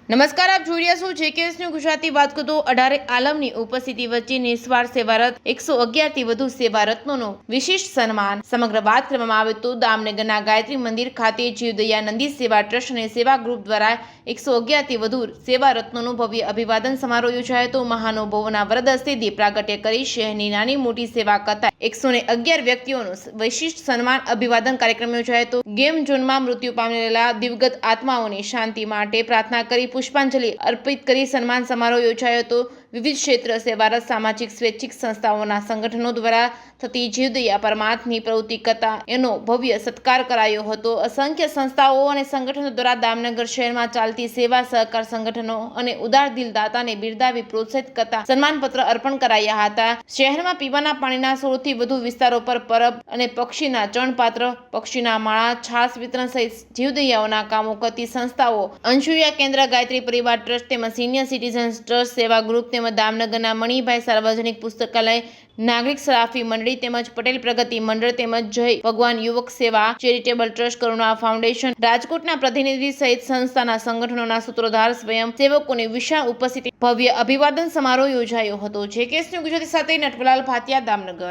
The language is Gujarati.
નમસ્કાર, આપ જોઈ રહ્યા છો જેકેએસની ગુજરાતી વાત કરતો 18 આલમની ઉપસ્થિતિ વચ્ચે નિસ્વાર્થ સેવારત 111 થી વધુ સેવારત્નોનો વિશિષ્ટ સન્માન. સમગ્ર વાત કરવામાં આવે તો દામનગરના ગાયત્રી મંદિર ખાતે જીવદયા નંદી સેવા ટ્રસ્ટ અને સેવા ગ્રુપ દ્વારા 111 થી વધુ સેવારત્નોનું ભવ્ય અભિવાદન સમારોહ યોજાયો હતો. મહાનુભાવોના વરદ હસ્તે દીપ પ્રાગટ્ય કરી શહેરની નાની મોટી સેવા કરતા 111 વ્યક્તિઓનું વિશિષ્ટ સન્માન અભિવાદન કાર્યક્રમ યોજાયો હતો. ગેમ ઝોનમાં મૃત્યુ પામેલા દિવગત આત્માઓની શાંતિ માટે પ્રાર્થના કરી પુષ્પાંજલિ અર્પિત કરી સન્માન સમારોહ યોજાયો હતો. વિવિધ ક્ષેત્ર સેવારત સામાજિક સ્વૈચ્છિક સંસ્થાઓના સંગઠનો દ્વારા થતી જીવદયા પરમાર્થની પ્રવૃત્તિ કરતા એનો ભવ્ય સત્કાર કરાયો હતો. અસંખ્ય સંસ્થાઓ અને સંગઠનો દ્વારા દામનગર શહેરમાં ચાલતી સેવા સહકાર સંગઠનો અને ઉદાર દિલ દાતાને બિરદાવી પ્રોત્સાહિત કરતા સન્માનપત્ર અર્પણ કરાયા હતા. શહેરમાં પીવાના પાણીના 16 થી વધુ વિસ્તારો પર પરબ અને પક્ષીના ચણપાત્ર, પક્ષીના માળા, છાસ વિતરણ સહિત જીવદયાઓના કામો કરતી સંસ્થાઓ અંશુયા કેન્દ્ર, ગાયત્રી પરિવાર ટ્રસ્ટ તેમજ સિનિયર સિટીઝન્સ ટ્રસ્ટ, સેવા ગ્રુપ તેમજ દામનગરના મણિભાઈ સાર્વજનિક પુસ્તકાલય, નાગરિક સરાફી મંડળી તેમજ પટેલ પ્રગતિ મંડળ તેમજ જય ભગવાન યુવક સેવા ચેરિટેબલ ટ્રસ્ટ, કરુણા ફાઉન્ડેશન, રાજકોટના પ્રતિનિધિ સહિત સંસ્થાના સંગઠનોના સૂત્રધાર સ્વયં સેવકોની વિશાળ ઉપસ્થિતિ ભવ્ય અભિવાદન સમારોહ યોજાયો હતો. જેકેએસની ગુજરાતી સાથે નટવરલાલ ભાટિયા, દામનગર.